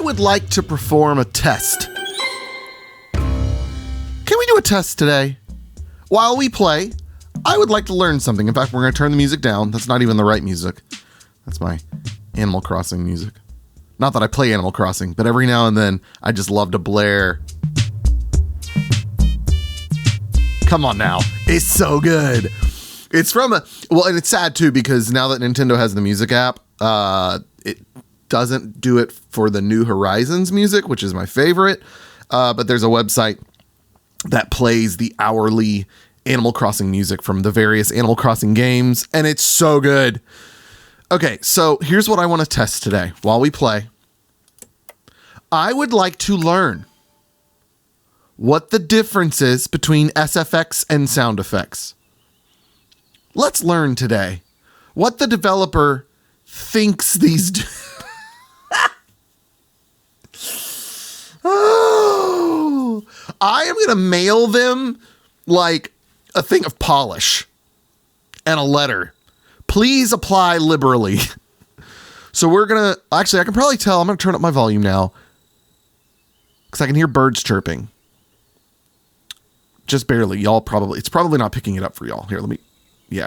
would like to perform a test. Can we do a test today? While we play, I would like to learn something. In fact, we're going to turn the music down. That's not even the right music. That's my Animal Crossing music. Not that I play Animal Crossing, but every now and then I just love to blare. Come on now. It's so good. It's from and it's sad too, because now that Nintendo has the music app, it doesn't do it for the New Horizons music, which is my favorite. But there's a website that plays the hourly Animal Crossing music from the various Animal Crossing games, and it's so good. Okay, so here's what I want to test today while we play. I would like to learn what the difference is between SFX and sound effects. Let's learn today what the developer thinks these do. Oh, I am going to mail them like a thing of polish and a letter. Please apply liberally. So we're going to, actually, I can probably tell, I'm going to turn up my volume now because I can hear birds chirping. Just barely. It's probably not picking it up for y'all. Here,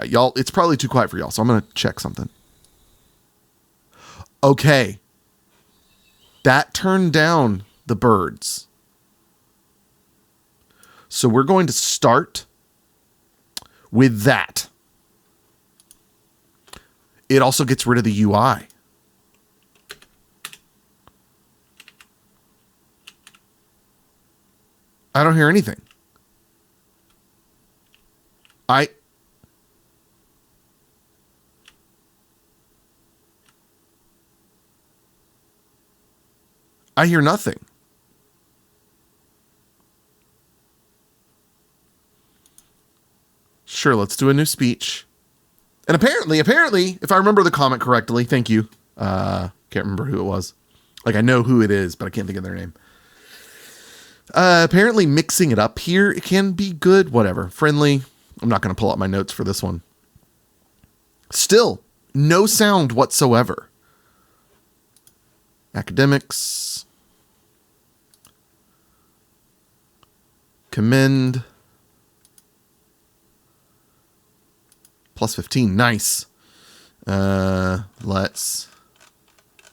y'all, it's probably too quiet for y'all. So I'm going to check something. Okay. That turned down the birds. So we're going to start with that. It also gets rid of the UI. I don't hear anything. I hear nothing. Sure, let's do a new speech. And apparently, if I remember the comment correctly, thank you. Can't remember who it was. Like, I know who it is, but I can't think of their name. Apparently mixing it up here, it can be good, whatever. Friendly. I'm not going to pull up my notes for this one. Still, no sound whatsoever. Academics. Commend. Plus 15. Nice. Let's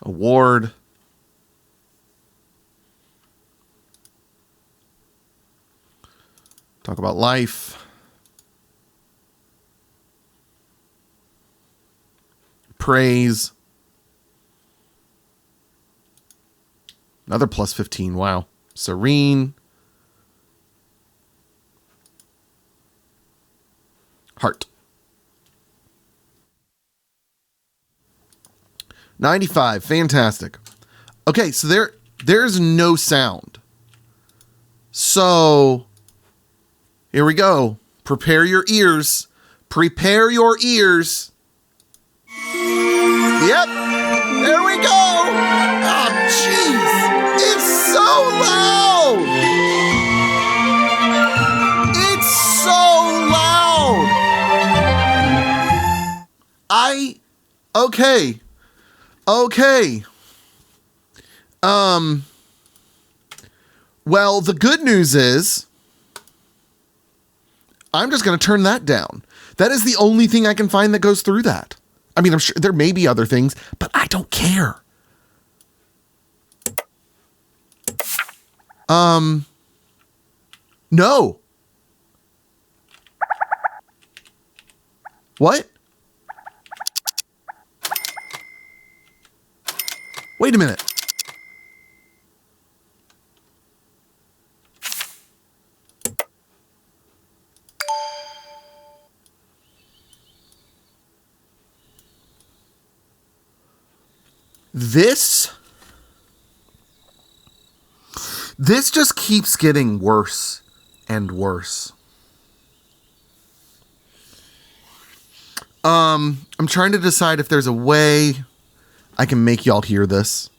award. Talk about life. Praise. Another plus 15. Wow. Serene. Heart. 95. Fantastic. Okay, so there's no sound. So here we go. Prepare your ears. Prepare your ears. Yep. There we go. Oh, jeez. It's so loud. It's so loud. Okay. Well, the good news is I'm just going to turn that down. That is the only thing I can find that goes through that. I mean, I'm sure there may be other things, but I don't care. No. What? Wait a minute. This just keeps getting worse and worse. I'm trying to decide if there's a way I can make y'all hear this.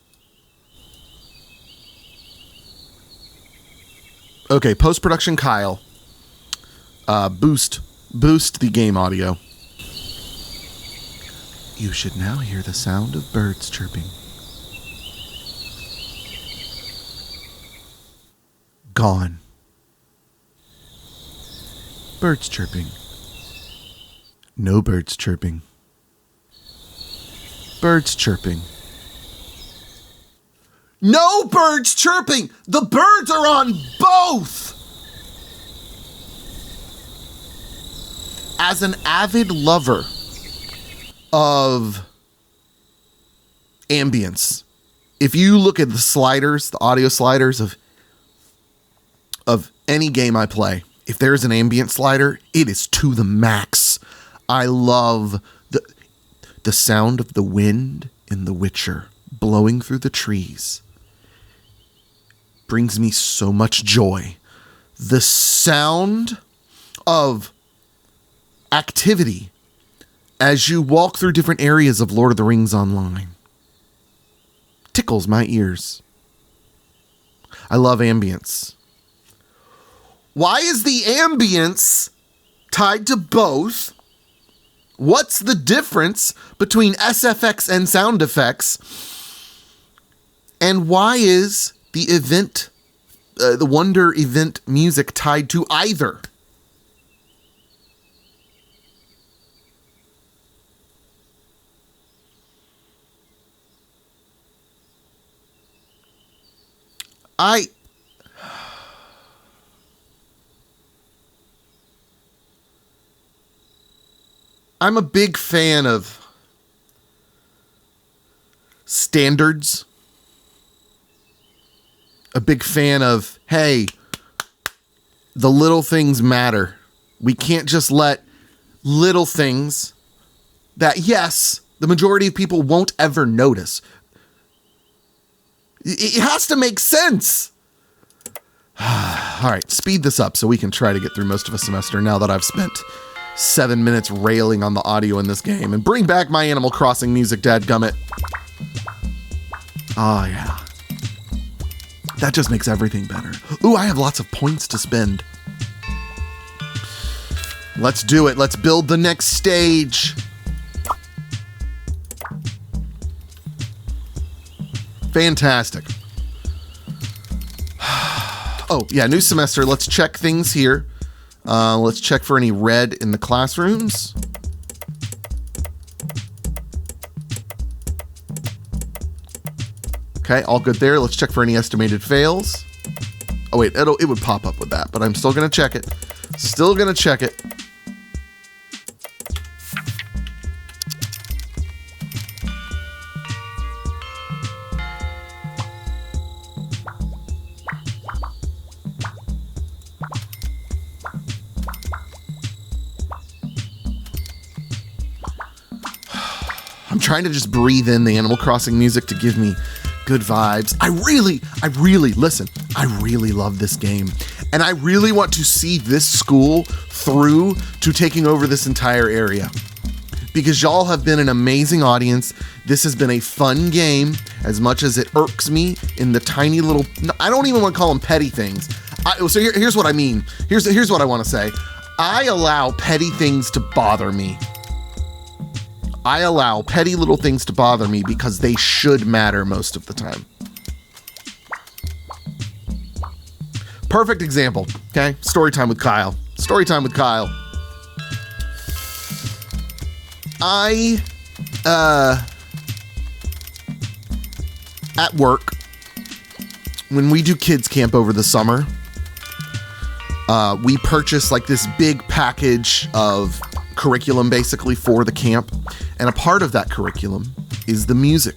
Okay, post-production Kyle. Boost the game audio. You should now hear the sound of birds chirping. gone. Birds chirping. No birds chirping. Birds chirping. No birds chirping! The birds are on both! As an avid lover of ambience, if you look at the sliders, the audio sliders of any game I play, if there's an ambient slider, it is to the max. I love the sound of the wind in The Witcher blowing through the trees. Brings me so much joy. The sound of activity as you walk through different areas of Lord of the Rings Online tickles my ears. I love ambience. Why is the ambience tied to both? What's the difference between SFX and sound effects? And why is the event, the Wonder event music tied to either? I'm a big fan of standards. A big fan of, hey, the little things matter. We can't just let little things that, yes, the majority of people won't ever notice. It has to make sense. All right, speed this up so we can try to get through most of a semester now that I've spent 7 minutes railing on the audio in this game. And bring back my Animal Crossing music, dadgummit. Oh, yeah. That just makes everything better. Ooh, I have lots of points to spend. Let's do it. Let's build the next stage. Fantastic. Oh, yeah, new semester. Let's check things here. Let's check for any red in the classrooms. Okay, all good there. Let's check for any estimated fails. Oh wait, it would pop up with that, but I'm still gonna check it. Still gonna check it. I'm trying to just breathe in the Animal Crossing music to give me good vibes. I really love this game. And I really want to see this school through to taking over this entire area. Because y'all have been an amazing audience. This has been a fun game, as much as it irks me in the tiny little, I don't even want to call them petty things. Here's what I mean. Here's what I want to say. I allow petty things to bother me. I allow petty little things to bother me because they should matter most of the time. Perfect example, okay? Story time with Kyle. At work, when we do kids camp over the summer, we purchase like this big package of curriculum basically for the camp. And a part of that curriculum is the music.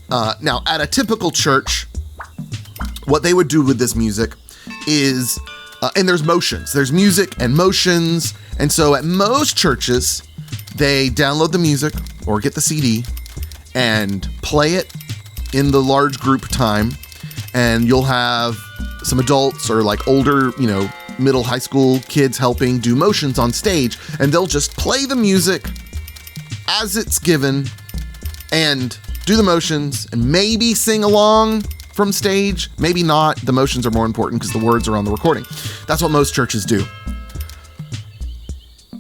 Now, at a typical church, what they would do with this music is, and there's motions. There's music and motions. And so at most churches, they download the music or get the CD and play it in the large group time. And you'll have some adults or like older, middle high school kids helping do motions on stage. And they'll just play the music as it's given and do the motions and maybe sing along from stage. Maybe not. The motions are more important because the words are on the recording. That's what most churches do.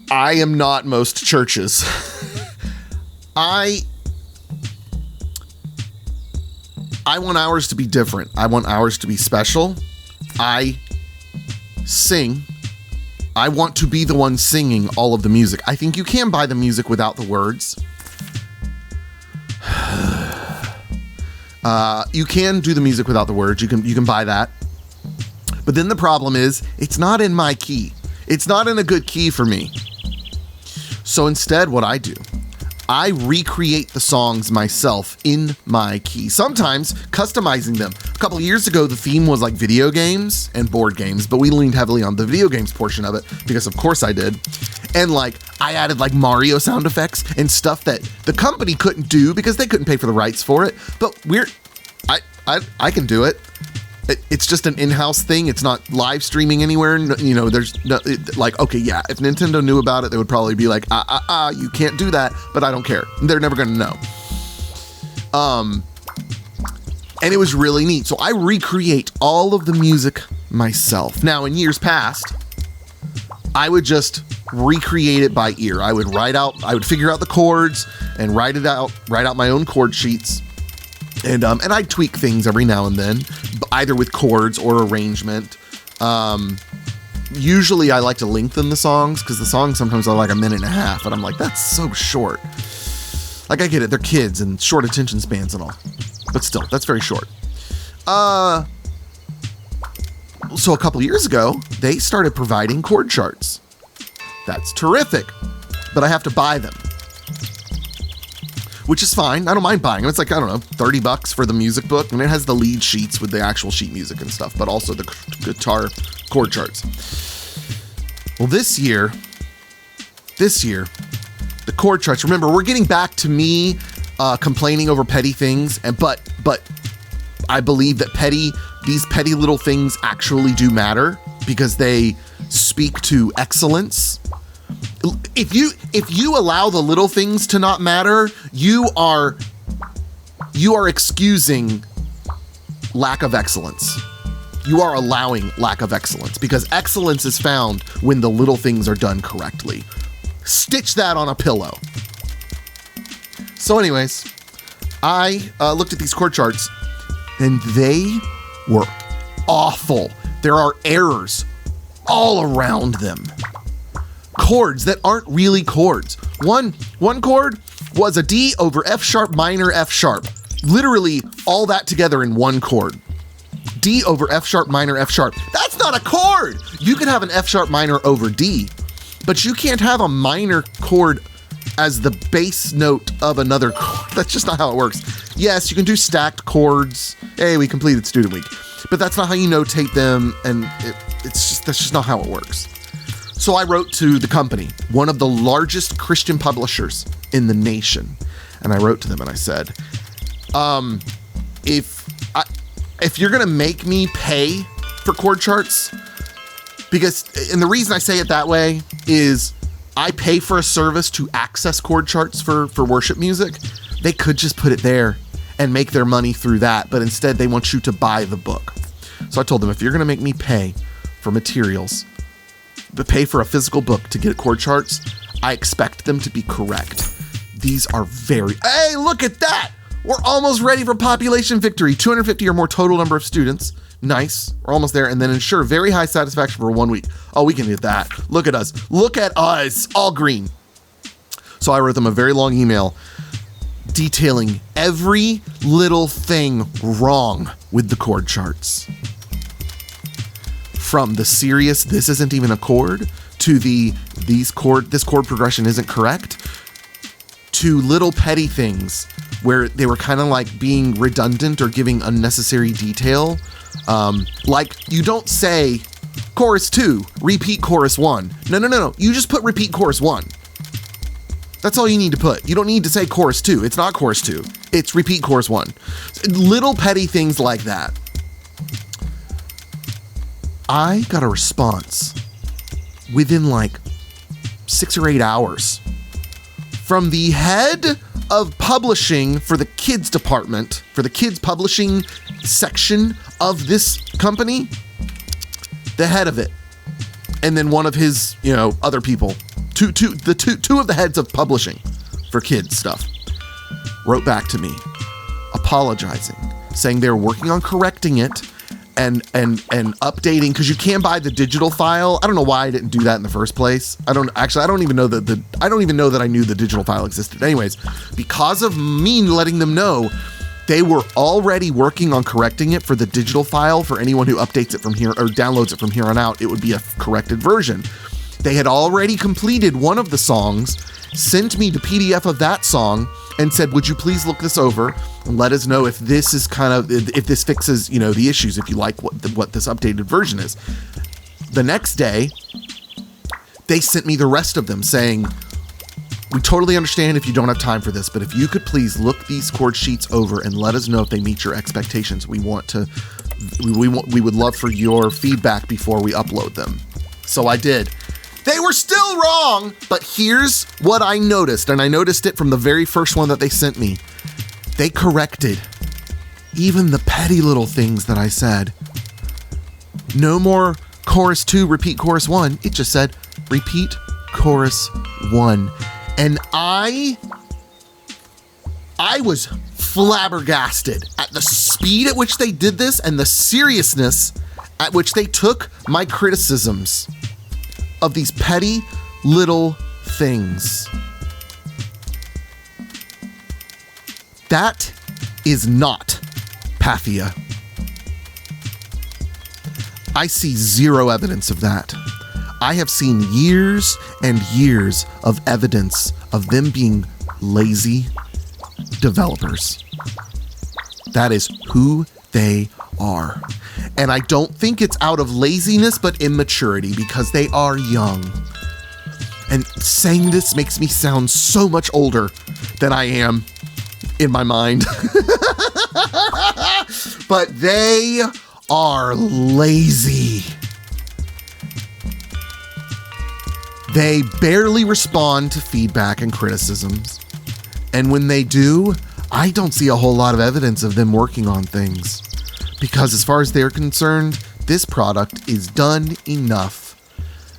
I am not most churches. I want ours to be different. I want ours to be special. I sing. I want to be the one singing all of the music. I think you can buy the music without the words. You can do the music without the words. You can buy that. But then the problem is it's not in my key. It's not in a good key for me. So instead, what I do, I recreate the songs myself in my key, sometimes customizing them. A couple of years ago, the theme was like video games and board games, but we leaned heavily on the video games portion of it because of course I did. And like I added like Mario sound effects and stuff that the company couldn't do because they couldn't pay for the rights for it. But I can do it. It's just an in-house thing. It's not live streaming anywhere. You know, there's no, like, okay, yeah, if Nintendo knew about it, they would probably be like, you can't do that, but I don't care. They're never going to know. And it was really neat. So I recreate all of the music myself. Now, in years past, I would just recreate it by ear. I would figure out the chords and write out my own chord sheets. And I'd tweak things every now and then, either with chords or arrangement. Usually I like to lengthen the songs because the songs sometimes are like a minute and a half, and I'm like, that's so short. Like, I get it, they're kids and short attention spans and all, but still, that's very short. So a couple years ago, they started providing chord charts. That's terrific, but I have to buy them. Which is fine. I don't mind buying them. It's like, I don't know, $30 for the music book. And it has the lead sheets with the actual sheet music and stuff, but also the guitar chord charts. Well, this year, the chord charts, remember, we're getting back to me complaining over petty things. But I believe that these petty little things actually do matter because they speak to excellence. If you allow the little things to not matter, you are excusing lack of excellence. You are allowing lack of excellence because excellence is found when the little things are done correctly. Stitch that on a pillow. So anyways, I looked at these chord charts and they were awful. There are errors all around them. Chords that aren't really chords. One chord was a D over F sharp minor F sharp. Literally all that together in one chord. D over F sharp minor F sharp. That's not a chord. You could have an F sharp minor over D, but you can't have a minor chord as the bass note of another chord. That's just not how it works. Yes, you can do stacked chords. Hey, we completed student week, but that's not how you notate them, and that's just not how it works. So I wrote to the company, one of the largest Christian publishers in the nation. And I wrote to them and I said, if you're going to make me pay for chord charts, and the reason I say it that way is I pay for a service to access chord charts for worship music. They could just put it there and make their money through that. But instead they want you to buy the book. So I told them, if you're going to make me pay for materials, but pay for a physical book to get chord charts, I expect them to be correct. These are hey, look at that! We're almost ready for population victory. 250 or more total number of students. Nice, we're almost there. And then ensure very high satisfaction for 1 week. Oh, we can get that. Look at us, all green. So I wrote them a very long email detailing every little thing wrong with the chord charts. From the serious, this isn't even a chord, to this chord progression isn't correct, to little petty things where they were kind of like being redundant or giving unnecessary detail. Like you don't say chorus 2, repeat chorus 1. No. You just put repeat chorus 1. That's all you need to put. You don't need to say chorus 2. It's not chorus 2. It's repeat chorus 1. Little petty things like that. I got a response within like 6 or 8 hours from the head of publishing for the kids department, for the kids publishing section of this company, the head of it, and then one of his, other people, two of the heads of publishing for kids stuff, wrote back to me, apologizing, saying they're working on correcting it, updating, because you can buy the digital file. I don't know why I didn't do that in the first place. I don't even know that I knew the digital file existed. Anyways, because of me letting them know, they were already working on correcting it for the digital file. For anyone who updates it from here or downloads it from here on out, it would be a corrected version. They had already completed one of the songs, sent me the PDF of that song, and said, would you please look this over and let us know if this is if this fixes, the issues, if you like what this updated version is. The next day, they sent me the rest of them saying, we totally understand if you don't have time for this, but if you could please look these chord sheets over and let us know if they meet your expectations. We would love for your feedback before we upload them. So I did. They were still wrong, but here's what I noticed, and I noticed it from the very first one that they sent me. They corrected even the petty little things that I said. No more chorus 2, repeat chorus 1. It just said repeat chorus 1. And I was flabbergasted at the speed at which they did this and the seriousness at which they took my criticisms of these petty little things. That is not Pathia. I see zero evidence of that. I have seen years and years of evidence of them being lazy developers. That is who they are. And I don't think it's out of laziness, but immaturity, because they are young. And saying this makes me sound so much older than I am in my mind. But they are lazy. They barely respond to feedback and criticisms. And when they do, I don't see a whole lot of evidence of them working on things. Because as far as they're concerned, this product is done enough.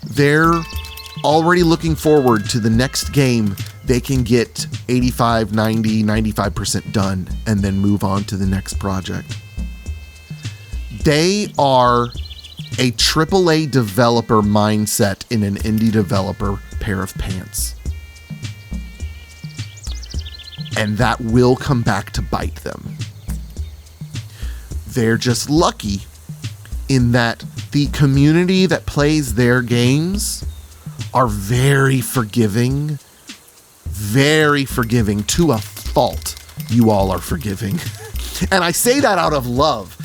They're already looking forward to the next game. They can get 85, 90, 95% done and then move on to the next project. They are a AAA developer mindset in an indie developer pair of pants. And that will come back to bite them. They're just lucky in that the community that plays their games are very forgiving to a fault. You all are forgiving. And I say that out of love.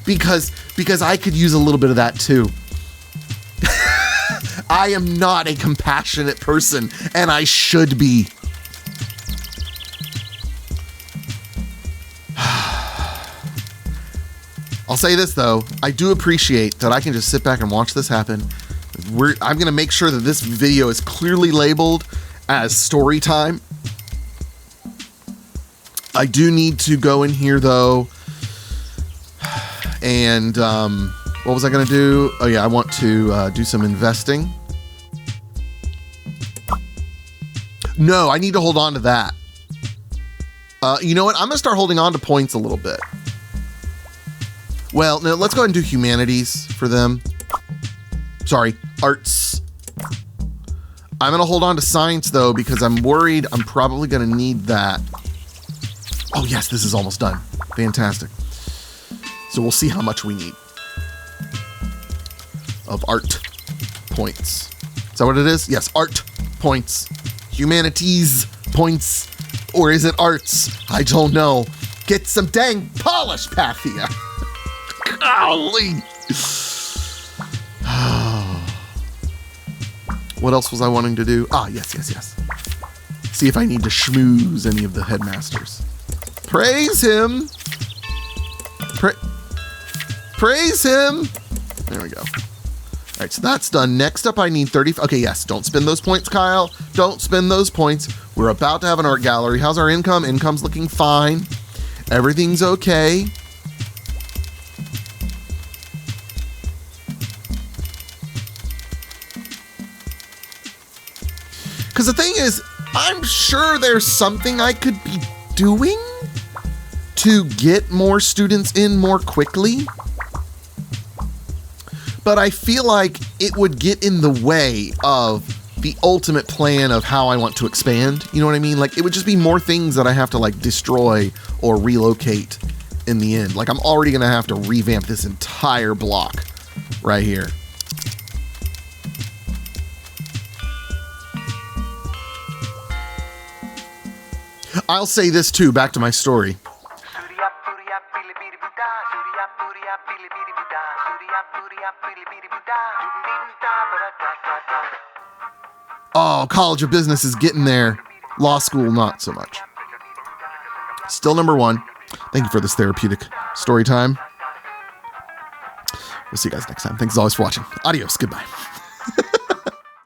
Because I could use a little bit of that too. I am not a compassionate person, and I should be. I'll say this though, I do appreciate that I can just sit back and watch this happen. I'm going to make sure that this video is clearly labeled as story time. I do need to go in here though, and what was I going to do? Oh yeah, I want to do some investing. No, I need to hold on to that. You know what? I'm going to start holding on to points a little bit. Well, no, let's go ahead and do humanities for them. Sorry, arts. I'm going to hold on to science, though, because I'm worried I'm probably going to need that. Oh, yes, this is almost done. Fantastic. So we'll see how much we need of art points. Is that what it is? Yes, art points. Humanities points. Or is it arts? I don't know. Get some dang polish, Pathia. Golly. What else was I wanting to do? Ah, yes. See if I need to schmooze any of the headmasters. Praise him. Praise him. There we go. All right, so that's done. Next up, I need 30. Okay, yes, don't spend those points, Kyle. Don't spend those points. We're about to have an art gallery. How's our income? Income's looking fine. Everything's okay. Because the thing is, I'm sure there's something I could be doing to get more students in more quickly, but I feel like it would get in the way of the ultimate plan of how I want to expand. You know what I mean? Like, it would just be more things that I have to like destroy or relocate in the end. Like, I'm already going to have to revamp this entire block right here. I'll say this too, back to my story. Oh, College of Business is getting there. Law school, not so much. Still number one. Thank you for this therapeutic story time. We'll see you guys next time. Thanks as always for watching. Adios. Goodbye.